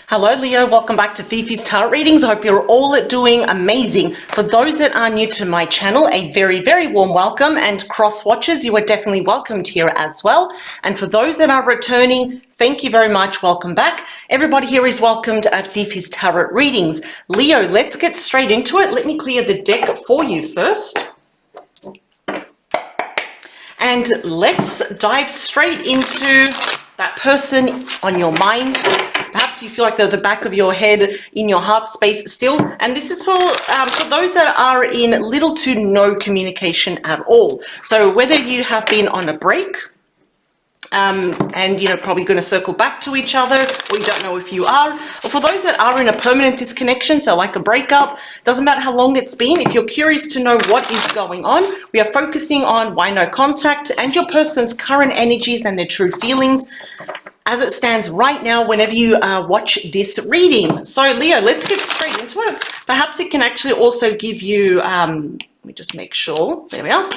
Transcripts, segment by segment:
Hello Leo, welcome back to Fifi's Tarot Readings. I hope you're all doing amazing. For those that are new to my channel, a very, very warm welcome, and cross watchers, you are definitely welcomed here as well. And for those that are returning, thank you very much. Welcome back. Everybody here is welcomed at Fifi's Tarot Readings. Leo, let's get straight into it. Let me clear the deck for you first. And let's dive straight into that person on your mind. Perhaps you feel like they're the back of your head, in your heart space still. And this is for those that are in little to no communication at all. So whether you have been on a break, and probably going to circle back to each other, or you don't know if you are, or for those that are in a permanent disconnection, so like a breakup, doesn't matter how long it's been. If you're curious to know what is going on, we are focusing on why no contact and your person's current energies and their true feelings as it stands right now whenever you watch this reading. So Leo, let's get straight into it. Perhaps it can actually also give you, let me just make sure, there we are.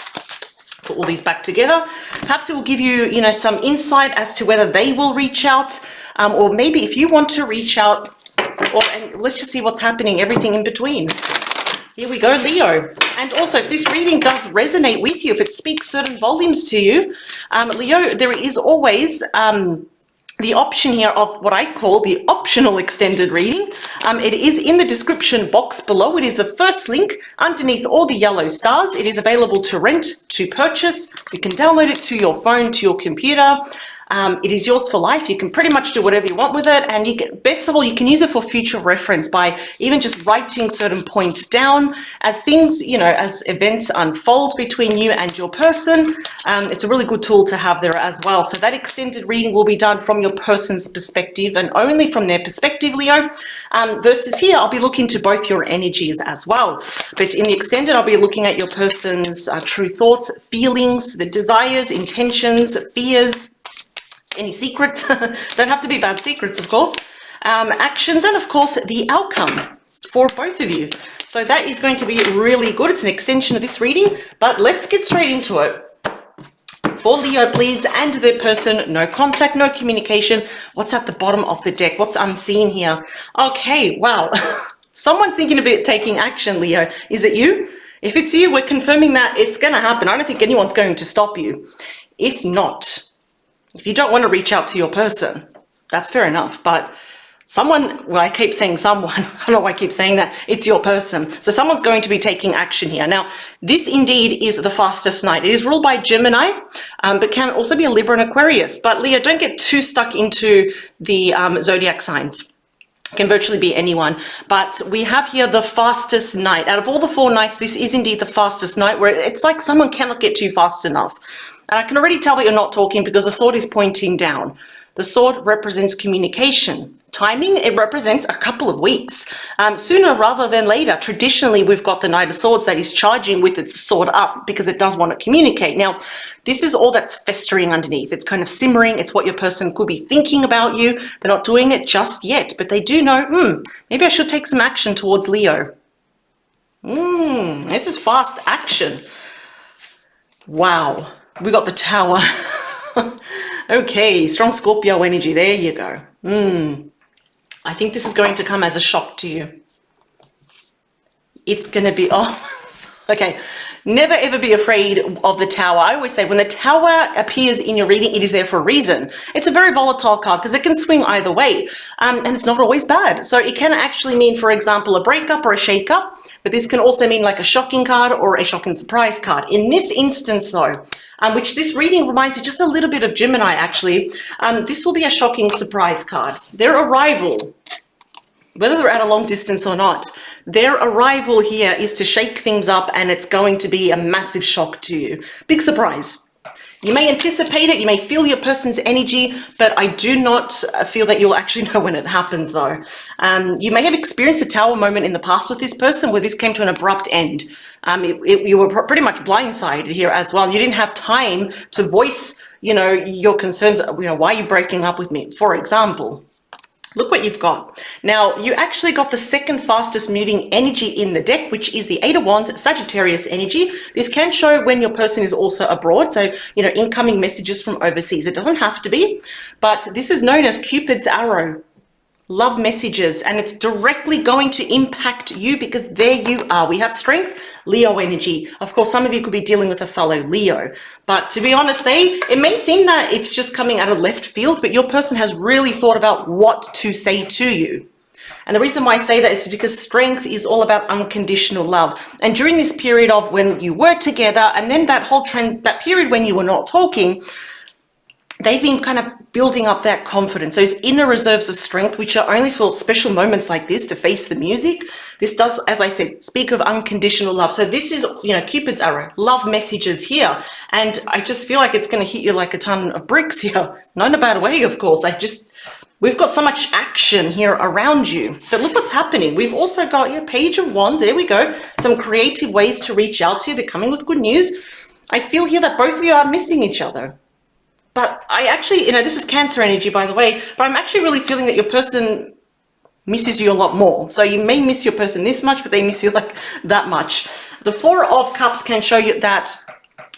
Put all these back together. Perhaps it will give you, some insight as to whether they will reach out, or maybe if you want to reach out, and let's just see what's happening, everything in between. Here we go, Leo. And also, if this reading does resonate with you, if it speaks certain volumes to you, Leo, there is always the option here of what I call the optional extended reading. It is in the description box below. It is the first link underneath all the yellow stars. It is available to rent, to purchase. You can download it to your phone, to your computer. It is yours for life. You can pretty much do whatever you want with it. And best of all, you can use it for future reference by even just writing certain points down as things, as events unfold between you and your person. It's a really good tool to have there as well. So that extended reading will be done from your person's perspective and only from their perspective, Leo. Versus here, I'll be looking to both your energies as well. But in the extended, I'll be looking at your person's true thoughts, feelings, the desires, intentions, fears, any secrets. Don't have to be bad secrets, of course. Actions, and of course the outcome for both of you. So that is going to be really good. It's an extension of this reading, but let's get straight into it. For Leo, please, and their person, no contact, no communication. What's at the bottom of the deck? What's unseen here? Okay, wow. Someone's thinking about taking action, Leo. Is it you? If it's you, we're confirming that it's going to happen. I don't think anyone's going to stop you. If not, if you don't want to reach out to your person, that's fair enough. But someone, well, I keep saying someone, I don't know why I keep saying that, it's your person. So someone's going to be taking action here. Now, this indeed is the fastest night. It is ruled by Gemini, but can also be a Libra and Aquarius. But Leo, don't get too stuck into the zodiac signs. It can virtually be anyone. But we have here the fastest night. Out of all the 4 nights, this is indeed the fastest night, where it's like someone cannot get too fast enough. And I can already tell that you're not talking because the sword is pointing down. The sword represents communication. Timing, it represents a couple of weeks, sooner rather than later. Traditionally, we've got the Knight of Swords that is charging with its sword up because it does want to communicate. Now, this is all that's festering underneath. It's kind of simmering. It's what your person could be thinking about you. They're not doing it just yet, but they do know, maybe I should take some action towards Leo. This is fast action. Wow. We got the Tower. Okay, strong Scorpio energy. There you go. I think this is going to come as a shock to you. It's going to be, okay. Never ever be afraid of the Tower. I always say when the Tower appears in your reading, it is there for a reason. It's a very volatile card because it can swing either way, and it's not always bad. So it can actually mean, for example, a breakup or a shake-up, but this can also mean like a shocking card or a shocking surprise card. In this instance, though, which this reading reminds you just a little bit of Gemini, actually, this will be a shocking surprise card. Their arrival, whether they're at a long distance or not, their arrival here is to shake things up, and it's going to be a massive shock to you. Big surprise. You may anticipate it, you may feel your person's energy, but I do not feel that you'll actually know when it happens, though. You may have experienced a Tower moment in the past with this person where this came to an abrupt end. You were pretty much blindsided here as well. You didn't have time to voice, your concerns, why are you breaking up with me, for example. Look what you've got. Now, you actually got the second fastest moving energy in the deck, which is the Eight of Wands, Sagittarius energy. This can show when your person is also abroad. So, incoming messages from overseas. It doesn't have to be, but this is known as Cupid's arrow. love messages, and it's directly going to impact you because there you are. We have strength, Leo energy. Of course, some of you could be dealing with a fellow Leo, but to be honest, it may seem that it's just coming out of left field, but your person has really thought about what to say to you. And the reason why I say that is because strength is all about unconditional love. And during this period of when you were together, and then that whole trend, that period when you were not talking, they've been kind of building up that confidence, those inner reserves of strength, which are only for special moments like this to face the music. This does, as I said, speak of unconditional love. So this is, Cupid's arrow, love messages here. And I just feel like it's going to hit you like a ton of bricks here. Not in a bad way, of course. We've got so much action here around you. But look what's happening. We've also got your Page of Wands. There we go. Some creative ways to reach out to you. They're coming with good news. I feel here that both of you are missing each other. But I actually, this is Cancer energy, by the way, but I'm actually really feeling that your person misses you a lot more. So you may miss your person this much, but they miss you like that much. The Four of Cups can show you that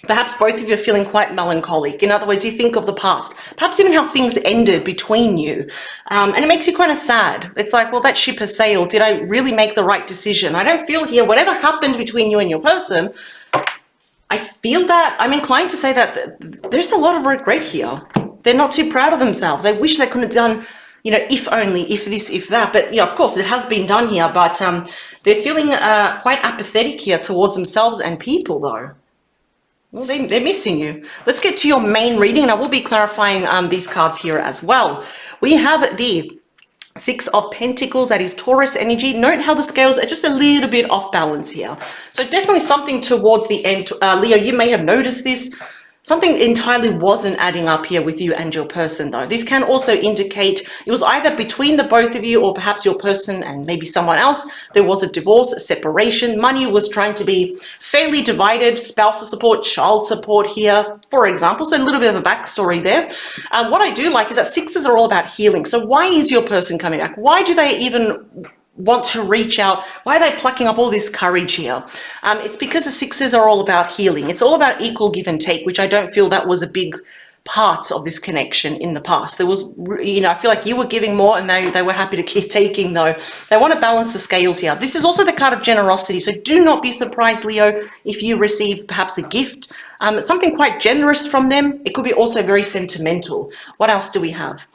perhaps both of you are feeling quite melancholic. In other words, you think of the past, perhaps even how things ended between you. And it makes you kind of sad. It's like, well, that ship has sailed. Did I really make the right decision? I don't feel here, whatever happened between you and your person, I feel that I'm inclined to say that there's a lot of regret here. They're not too proud of themselves. I wish they could have done, if only, if this, if that. But of course, it has been done here. But they're feeling quite apathetic here towards themselves and people, though. Well, they're missing you. Let's get to your main reading, and I will be clarifying these cards here as well. We have the Six of Pentacles, that is Taurus energy. Note how the scales are just a little bit off balance here. So definitely something towards the end. Leo, you may have noticed this. Something entirely wasn't adding up here with you and your person, though. This can also indicate it was either between the both of you or perhaps your person and maybe someone else. There was a divorce, a separation. Money was trying to be fairly divided. Spousal support, child support here, for example. So a little bit of a backstory there. What I do like is that sixes are all about healing. So why is your person coming back? Why do they even want to reach out? Why are they plucking up all this courage here? It's because the sixes are all about healing. It's all about equal give and take, which I don't feel that was a big part of this connection in the past. There was, I feel like you were giving more and they were happy to keep taking, though. They want to balance the scales here. This is also the card of generosity. So do not be surprised, Leo, if you receive perhaps a gift, something quite generous from them. It could be also very sentimental. What else do we have?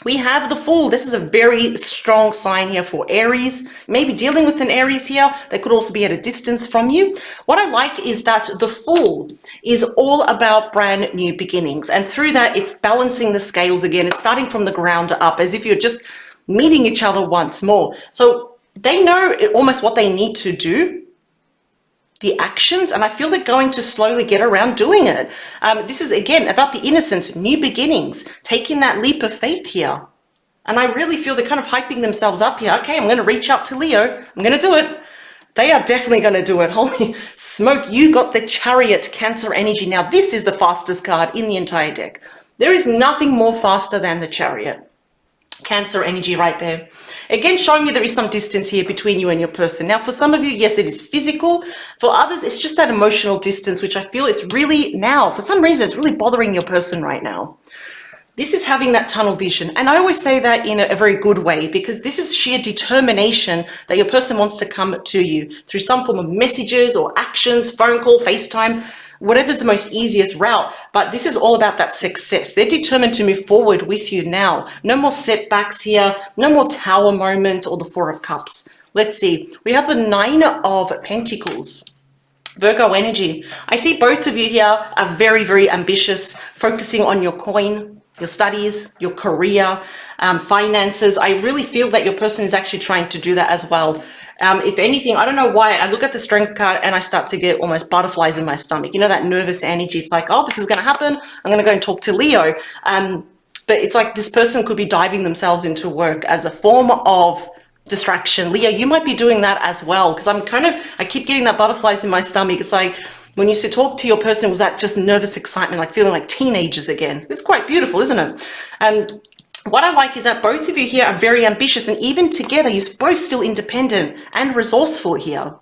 We have the Fool. This is a very strong sign here for Aries. Maybe dealing with an Aries here. They could also be at a distance from you. What I like is that the Fool is all about brand new beginnings. And through that, it's balancing the scales again. It's starting from the ground up as if you're just meeting each other once more. So they know almost what they need to do, the actions, and I feel they're going to slowly get around doing it. This is, again, about the innocence, new beginnings, taking that leap of faith here. And I really feel they're kind of hyping themselves up here. Okay, I'm going to reach out to Leo. I'm going to do it. They are definitely going to do it. Holy smoke, you got the Chariot, Cancer energy. Now, this is the fastest card in the entire deck. There is nothing more faster than the Chariot. Cancer energy right there. Again, showing you there is some distance here between you and your person. Now, for some of you, yes, it is physical. For others, it's just that emotional distance, which I feel it's really now, for some reason, it's really bothering your person right now. This is having that tunnel vision. And I always say that in a very good way, because this is sheer determination that your person wants to come to you through some form of messages or actions, phone call, FaceTime, whatever's the most easiest route. But this is all about that success. They're determined to move forward with you now. No more setbacks here, no more tower moment or the Four of Cups. Let's see. We have the Nine of Pentacles. Virgo energy. I see both of you here are very, very ambitious, focusing on your coin, your studies, your career, finances. I really feel that your person is actually trying to do that as well. If anything, I don't know why, I look at the Strength card and I start to get almost butterflies in my stomach. You know, that nervous energy. It's like, oh, this is going to happen. I'm going to go and talk to Leo. But it's like this person could be diving themselves into work as a form of distraction. Leo, you might be doing that as well, because I keep getting that butterflies in my stomach. It's like, when you used to talk to your person, was that just nervous excitement, like feeling like teenagers again? It's quite beautiful, isn't it? And what I like is that both of you here are very ambitious, and even together, you're both still independent and resourceful here.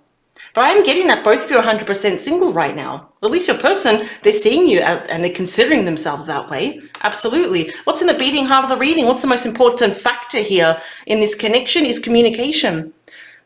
But I am getting that both of you are 100% single right now. At least your person, they're seeing you and they're considering themselves that way. Absolutely. What's in the beating heart of the reading? What's the most important factor here in this connection is communication.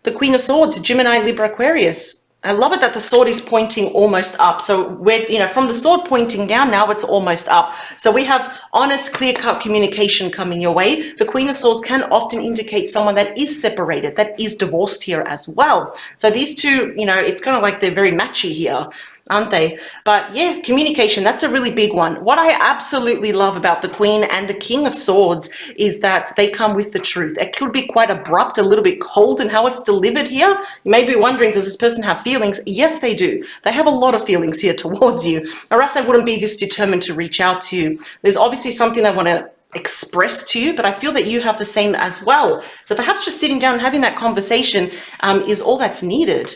The Queen of Swords, Gemini, Libra, Aquarius. I love it that the sword is pointing almost up. So we're, from the sword pointing down, now it's almost up. So we have honest, clear-cut communication coming your way. The Queen of Swords can often indicate someone that is separated, that is divorced here as well. So these two, it's kind of like they're very matchy here, aren't they? But yeah, communication, that's a really big one. What I absolutely love about the Queen and the King of Swords is that they come with the truth. It could be quite abrupt, a little bit cold in how it's delivered here. You may be wondering, does this person have feelings? Yes, they do. They have a lot of feelings here towards you, or else they wouldn't be this determined to reach out to you. There's obviously something they want to express to you, but I feel that you have the same as well. So perhaps just sitting down and having that conversation is all that's needed.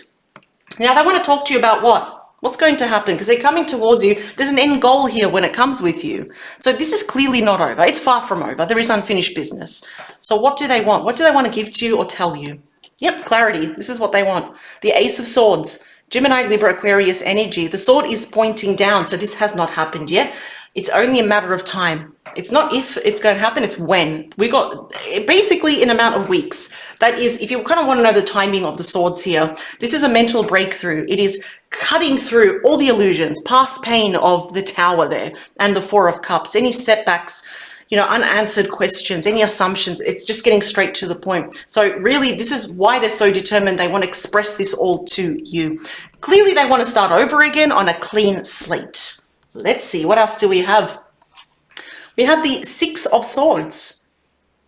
Now they want to talk to you about what? What's going to happen? Because they're coming towards you. There's an end goal here when it comes with you. So this is clearly not over. It's far from over. There is unfinished business. So what do they want? What do they want to give to you or tell you? Yep, clarity. This is what they want. The Ace of Swords, Gemini, Libra, Aquarius energy. The sword is pointing down, so this has not happened yet. It's only a matter of time. It's not if it's going to happen, it's when. We got basically an amount of weeks. That is, if you kind of want to know the timing of the swords here, this is a mental breakthrough. It is cutting through all the illusions, past pain of the Tower there and the Four of Cups, any setbacks, unanswered questions, any assumptions. It's just getting straight to the point. So really, this is why they're so determined. They want to express this all to you. Clearly, they want to start over again on a clean slate. Let's see, what else do we have? We have the Six of Swords.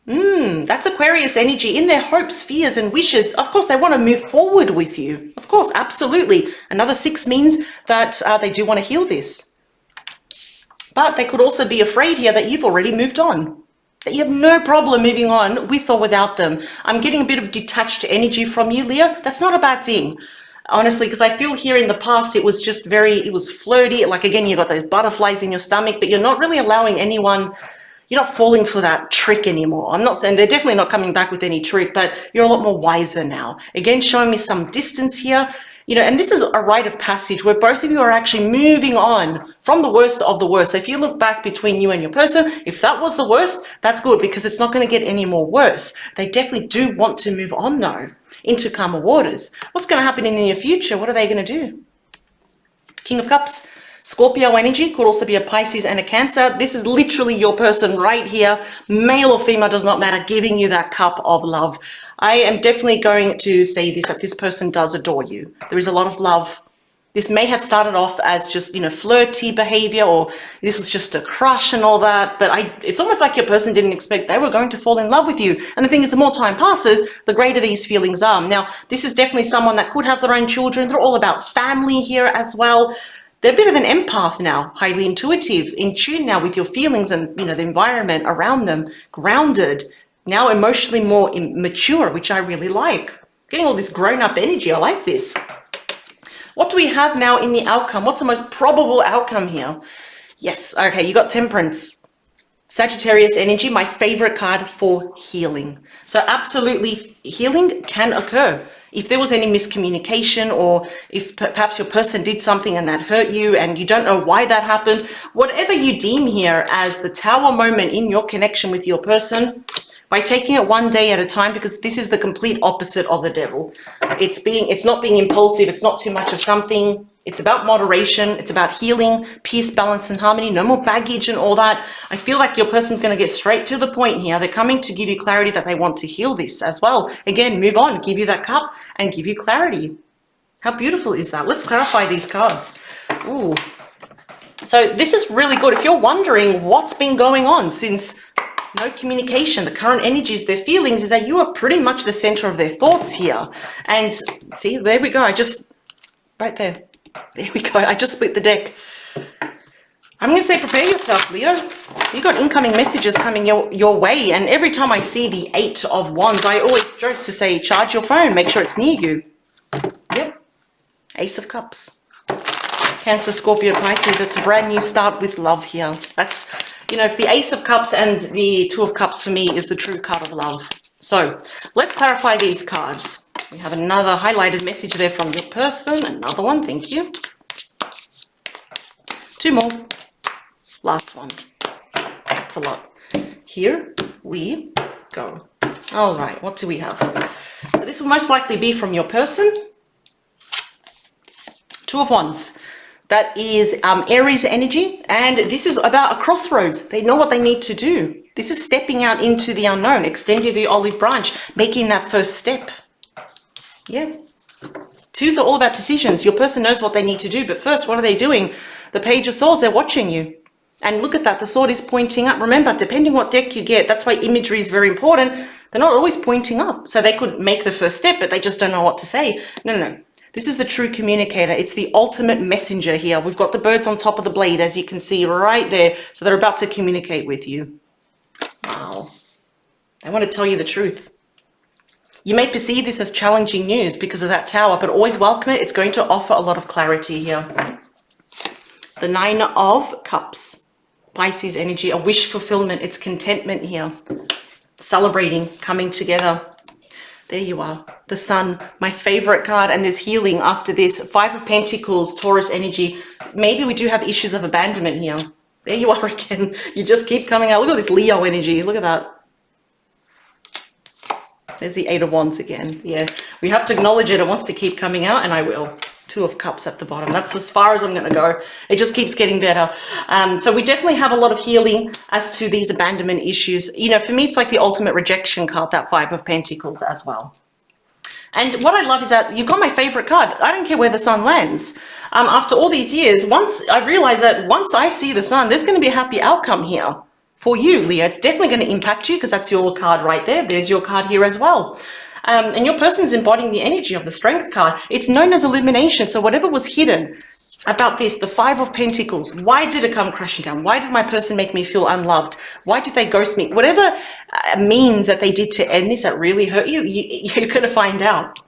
That's Aquarius energy in their hopes, fears, and wishes. Of course, they want to move forward with you. Of course, absolutely. Another six means that they do want to heal this. But they could also be afraid here that you've already moved on, that you have no problem moving on with or without them. I'm getting a bit of detached energy from you, Leo. That's not a bad thing. Honestly, because I feel here in the past, it was just it was flirty. Like, again, you got those butterflies in your stomach, but you're not really allowing anyone, you're not falling for that trick anymore. I'm not saying they're definitely not coming back with any trick, but you're a lot more wiser now. Again, showing me some distance here, and this is a rite of passage where both of you are actually moving on from the worst of the worst. So if you look back between you and your person, if that was the worst, that's good because it's not going to get any more worse. They definitely do want to move on though, into calmer waters. What's going to happen in the near future? What are they going to do? King of Cups, Scorpio energy, could also be a Pisces and a Cancer. This is literally your person right here, male or female, does not matter, giving you that cup of love. I am definitely going to say this, that this person does adore you. There is a lot of love. This may have started off as just, flirty behavior, or this was just a crush and all that, but it's almost like your person didn't expect they were going to fall in love with you. And the thing is, the more time passes, the greater these feelings are. Now, this is definitely someone that could have their own children. They're all about family here as well. They're a bit of an empath now, highly intuitive, in tune now with your feelings and, the environment around them, grounded, now emotionally more mature, which I really like. Getting all this grown-up energy, I like this. What do we have now in the outcome? What's the most probable outcome here? Yes, okay, you got Temperance. Sagittarius energy, my favorite card for healing. So absolutely, healing can occur. If there was any miscommunication, or if perhaps your person did something and that hurt you and you don't know why that happened, whatever you deem here as the Tower moment in your connection with your person, by taking it one day at a time, because this is the complete opposite of the Devil. It's not being impulsive. It's not too much of something. It's about moderation. It's about healing, peace, balance, and harmony. No more baggage and all that. I feel like your person's going to get straight to the point here. They're coming to give you clarity that they want to heal this as well. Again, move on, give you that cup and give you clarity. How beautiful is that? Let's clarify these cards. Ooh. So this is really good. If you're wondering what's been going on since no communication, the current energies, their feelings, is that you are pretty much the center of their thoughts here. And see, there we go. Right there. There we go. I just split the deck. I'm going to say prepare yourself, Leo. You got incoming messages coming your way. And every time I see the 8 of Wands, I always joke to say, charge your phone. Make sure it's near you. Yep. Ace of Cups. Cancer, Scorpio, Pisces. It's a brand new start with love here. That's, if the Ace of Cups and the Two of Cups for me is the true card of love. So let's clarify these cards. We have another highlighted message there from your person. Another one, thank you. 2 more. Last one. That's a lot. Here we go. All right, what do we have? So this will most likely be from your person. 2 of Wands. That is Aries energy, and this is about a crossroads. They know what they need to do. This is stepping out into the unknown, extending the olive branch, making that first step. Yeah. 2s are all about decisions. Your person knows what they need to do, but first, what are they doing? The Page of Swords, they're watching you. And look at that, the sword is pointing up. Remember, depending what deck you get, that's why imagery is very important. They're not always pointing up. So they could make the first step, but they just don't know what to say. No. This is the true communicator. It's the ultimate messenger here. We've got the birds on top of the blade, as you can see right there. So they're about to communicate with you. Wow. They want to tell you the truth. You may perceive this as challenging news because of that tower, but always welcome it. It's going to offer a lot of clarity here. The 9 of Cups. Pisces energy, a wish fulfillment. It's contentment here. Celebrating, coming together. There you are. The Sun, my favorite card, and there's healing after this. 5 of Pentacles, Taurus energy. Maybe we do have issues of abandonment here. There you are again. You just keep coming out. Look at this Leo energy. Look at that. There's the 8 of Wands again. Yeah, we have to acknowledge it. It wants to keep coming out, and I will. 2 of Cups at the bottom. That's as far as I'm going to go. It just keeps getting better. So we definitely have a lot of healing as to these abandonment issues. You know, for me, it's like the ultimate rejection card, that 5 of Pentacles as well. And what I love is that you've got my favorite card. I don't care where the Sun lands. After all these years, once I realize that once I see the Sun, there's going to be a happy outcome here for you, Leo. It's definitely going to impact you because that's your card right there. There's your card here as well. And your person's embodying the energy of the Strength card. It's known as illumination. So whatever was hidden about this, the 5 of Pentacles, why did it come crashing down? Why did my person make me feel unloved? Why did they ghost me? Whatever means that they did to end this that really hurt you, you're going to find out.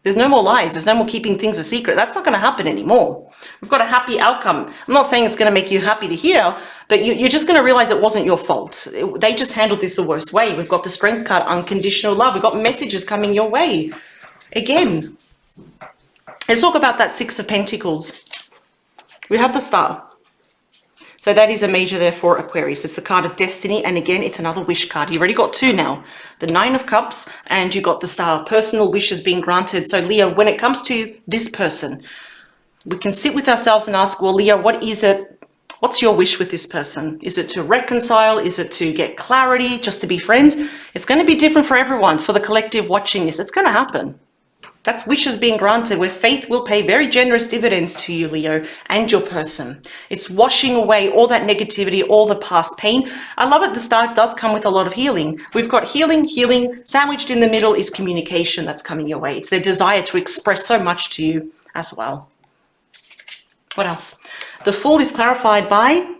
There's no more lies. There's no more keeping things a secret. That's not going to happen anymore. We've got a happy outcome. I'm not saying it's going to make you happy to hear, but you're just going to realize it wasn't your fault. They just handled this the worst way. We've got the Strength card, unconditional love. We've got messages coming your way. Again, let's talk about that 6 of Pentacles. We have the Star. So that is a major there for Aquarius. It's the card of destiny. And again, it's another wish card. You've already got 2 now. The 9 of Cups and you got the Star. Personal wishes being granted. So Leo, when it comes to this person, we can sit with ourselves and ask, well, Leo, what is it? What's your wish with this person? Is it to reconcile? Is it to get clarity? Just to be friends? It's going to be different for everyone. For the collective watching this, it's going to happen. That's wishes being granted, where faith will pay very generous dividends to you, Leo, and your person. It's washing away all that negativity, all the past pain. I love it. The Star does come with a lot of healing. We've got healing. Sandwiched in the middle is communication that's coming your way. It's their desire to express so much to you as well. What else? The Fool is clarified by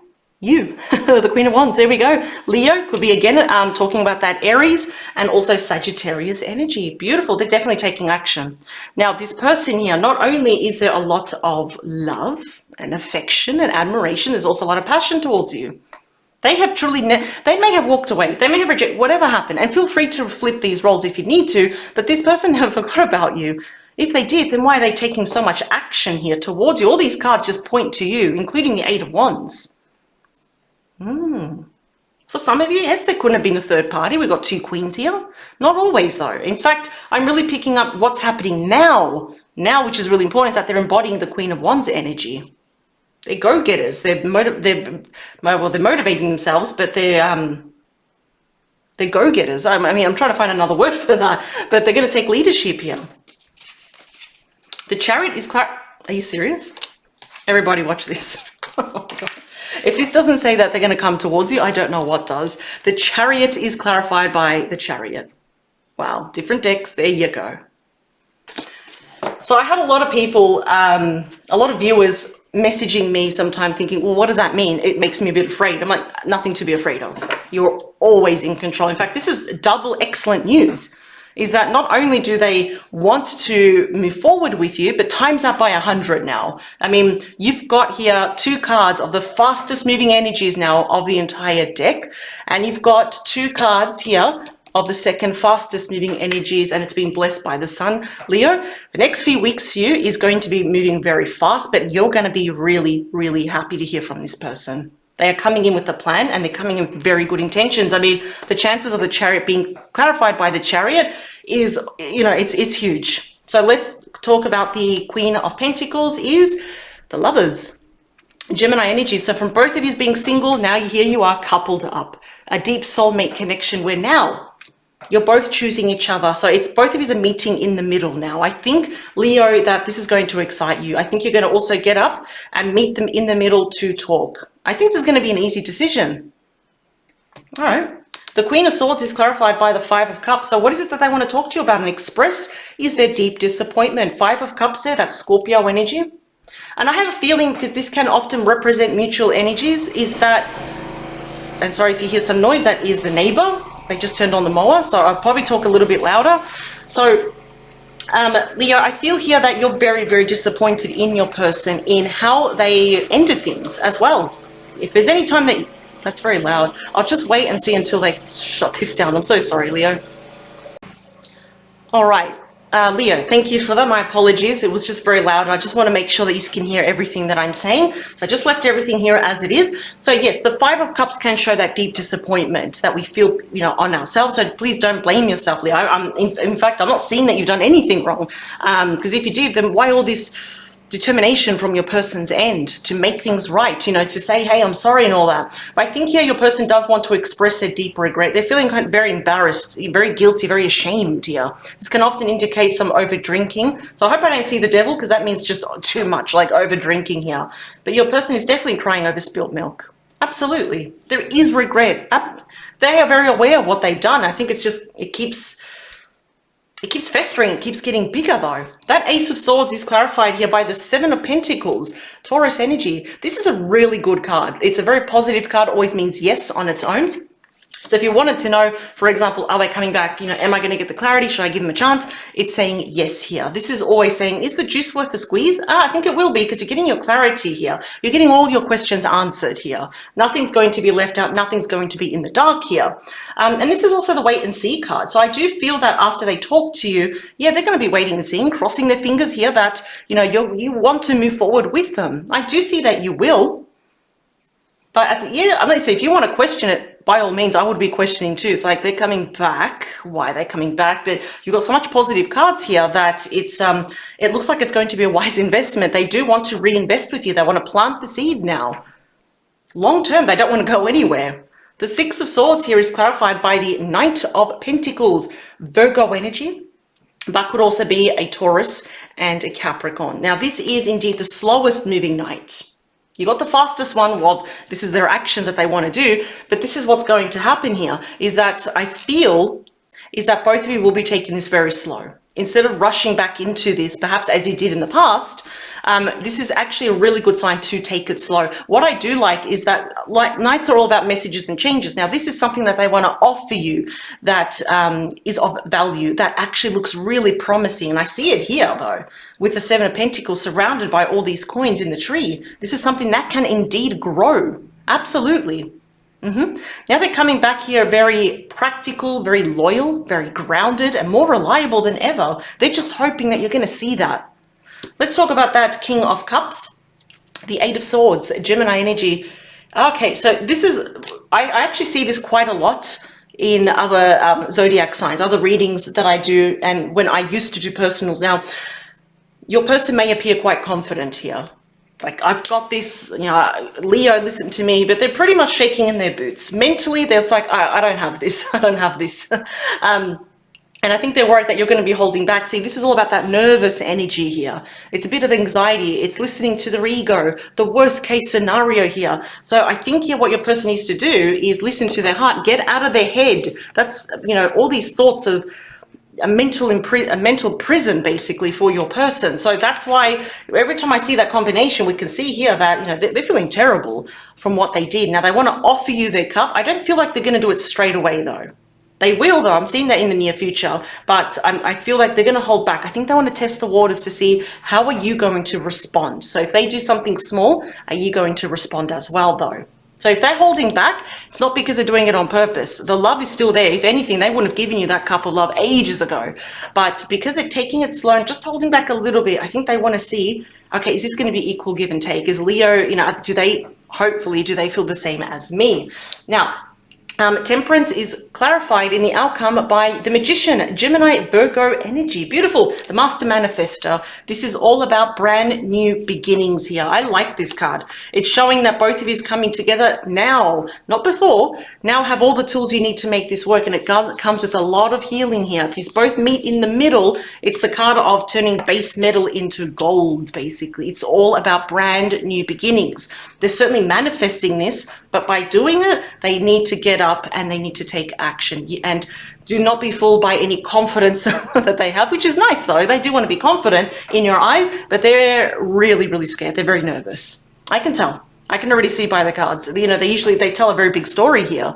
you, the Queen of Wands. There we go. Leo could be again talking about that Aries and also Sagittarius energy. Beautiful. They're definitely taking action. Now, this person here, not only is there a lot of love and affection and admiration, there's also a lot of passion towards you. They have truly, they may have walked away. They may have rejected, whatever happened. And feel free to flip these roles if you need to, but this person never forgot about you. If they did, then why are they taking so much action here towards you? All these cards just point to you, including the 8 of Wands. For some of you, yes, there couldn't have been a third party. We've got 2 queens here. Not always, though. In fact, I'm really picking up what's happening now. Now, which is really important, is that they're embodying the Queen of Wands energy. They're go-getters. They're motivating themselves, but they're go-getters. I mean, I'm trying to find another word for that, but they're going to take leadership here. The Chariot is Are you serious? Everybody watch this. Oh, God. If this doesn't say that they're going to come towards you, I don't know what does. The Chariot is clarified by the Chariot. Wow, different decks. There you go. So I have a lot of people, a lot of viewers messaging me sometimes thinking, well, what does that mean? It makes me a bit afraid. I'm like, nothing to be afraid of. You're always in control. In fact, this is double excellent news. Is that not only do they want to move forward with you, but times that by 100 now. I mean, you've got here 2 cards of the fastest moving energies now of the entire deck. And you've got 2 cards here of the second fastest moving energies, and it's been blessed by the sun. Leo, the next few weeks for you is going to be moving very fast, but you're going to be really, really happy to hear from this person. They are coming in with a plan, and they're coming in with very good intentions. I mean, the chances of the Chariot being clarified by the Chariot is, it's huge. So let's talk about the Queen of Pentacles is the Lovers. Gemini energy. So from both of you being single, now here you are coupled up. A deep soulmate connection where now you're both choosing each other. So it's both of you are meeting in the middle now. I think, Leo, that this is going to excite you. I think you're going to also get up and meet them in the middle to talk. I think this is going to be an easy decision. All right. The Queen of Swords is clarified by the Five of Cups. So what is it that they want to talk to you about and express is their deep disappointment. Five of Cups there, that's Scorpio energy. And I have a feeling, because this can often represent mutual energies, is that, and sorry if you hear some noise, that is the neighbor. They just turned on the mower, so I'll probably talk a little bit louder. So, Leo, I feel here that you're very, very disappointed in your person, in how they ended things as well. If there's any time that, that's very loud, I'll just wait and see until they shut this down. I'm so sorry, Leo. All right. Leo, thank you for that. My apologies. It was just very loud, and I just want to make sure that you can hear everything that I'm saying. So I just left everything here as it is. So yes, the Five of Cups can show that deep disappointment that we feel, on ourselves. So please don't blame yourself, Leo. In fact, I'm not seeing that you've done anything wrong. Because if you did, then why all this determination from your person's end to make things right, to say, hey, I'm sorry and all that. But I think here your person does want to express their deep regret. They're feeling very embarrassed, very guilty, very ashamed here. This can often indicate some over drinking. So I hope I don't see the devil, because that means just too much, like over drinking here. But your person is definitely crying over spilled milk. Absolutely. There is regret. They are very aware of what they've done. I think it's just, it keeps festering. It keeps getting bigger though. That Ace of Swords is clarified here by the Seven of Pentacles, Taurus energy. This is a really good card. It's a very positive card, always means yes on its own. So if you wanted to know, for example, are they coming back? Am I going to get the clarity? Should I give them a chance? It's saying yes here. This is always saying, is the juice worth the squeeze? I think it will be, because you're getting your clarity here. You're getting all your questions answered here. Nothing's going to be left out. Nothing's going to be in the dark here. And this is also the wait and see card. So I do feel that after they talk to you, yeah, they're going to be waiting and seeing, crossing their fingers here that, you want to move forward with them. I do see that you will. But I'm going to say, if you want to question it, by all means, I would be questioning too. It's like, they're coming back. Why are they coming back? But you've got so much positive cards here that it looks like it's going to be a wise investment. They do want to reinvest with you. They want to plant the seed now. Long term, they don't want to go anywhere. The Six of Swords here is clarified by the Knight of Pentacles, Virgo energy. That could also be a Taurus and a Capricorn. Now, this is indeed the slowest moving knight. You got the fastest one. Well, this is their actions that they want to do, but this is what's going to happen here, is that I feel is that both of you will be taking this very slow. Instead of rushing back into this, perhaps as you did in the past, this is actually a really good sign to take it slow. What I do like is that, like, nights are all about messages and changes. Now, this is something that they want to offer you that is of value, that actually looks really promising. And I see it here, though, with the Seven of Pentacles surrounded by all these coins in the tree. This is something that can indeed grow. Absolutely. Now they're coming back here very practical, very loyal, very grounded, and more reliable than ever. They're just hoping that you're going to see that. Let's talk about that King of Cups, the Eight of Swords, Gemini energy. Okay, so this is, I actually see this quite a lot in other zodiac signs, other readings that I do, and when I used to do personals. Now, your person may appear quite confident here. Like, I've got this, Leo, listen to me, but they're pretty much shaking in their boots. Mentally, they're like, I don't have this, I don't have this. And I think they're worried that you're going to be holding back. See, this is all about that nervous energy here. It's a bit of anxiety. It's listening to their ego, the worst case scenario here. So I think here what your person needs to do is listen to their heart, get out of their head. That's, all these thoughts of a mental prison basically for your person. So that's why every time I see that combination, we can see here that they're feeling terrible from what they did. Now they want to offer you their cup. I don't feel like they're going to do it straight away though. They will though. I'm seeing that in the near future, but I feel like they're going to hold back. I think they want to test the waters to see how are you going to respond. So if they do something small, are you going to respond as well though? So if they're holding back, it's not because they're doing it on purpose. The love is still there. If anything, they wouldn't have given you that cup of love ages ago. But because they're taking it slow and just holding back a little bit, I think they want to see, okay, is this going to be equal give and take? Is Leo, you know, hopefully, do they feel the same as me? Now, Temperance is clarified in the outcome by the Magician, Gemini, Virgo energy. Beautiful. The Master Manifestor. This is all about brand new beginnings here. I like this card. It's showing that both of you is coming together now, not before. Now have all the tools you need to make this work, and it comes with a lot of healing here. If you both meet in the middle, it's the card of turning base metal into gold, basically. It's all about brand new beginnings. They're certainly manifesting this, but by doing it, they need to get up and they need to take action. And do not be fooled by any confidence that they have, which is nice though. They do want to be confident in your eyes, but they're really, really scared. They're very nervous. I can tell. I can already see by the cards. You know, they tell a very big story here.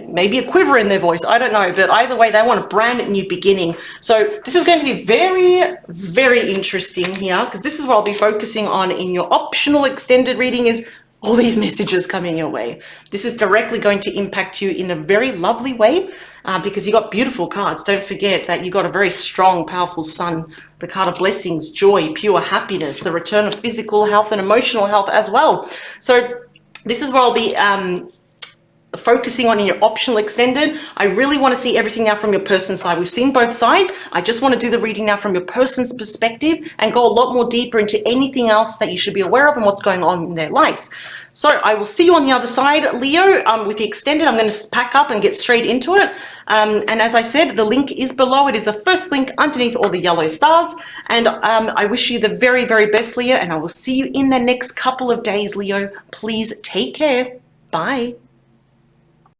Maybe a quiver in their voice. I don't know. But either way, they want a brand new beginning. So this is going to be very, very interesting here, because this is what I'll be focusing on in your optional extended reading, is all these messages coming your way. This is directly going to impact you in a very lovely way, because you got beautiful cards. Don't forget that you got a very strong, powerful sun, the card of blessings, joy, pure happiness, the return of physical health and emotional health as well. So this is where I'll be focusing on in your optional extended. I really want to see everything now from your person's side. We've seen both sides. I just want to do the reading now from your person's perspective and go a lot more deeper into anything else that you should be aware of and what's going on in their life. So I will see you on the other side, Leo. With the extended, I'm going to pack up and get straight into it. And as I said, the link is below. It is the first link underneath all the yellow stars. And I wish you the very, very best, Leo. And I will see you in the next couple of days, Leo. Please take care. Bye.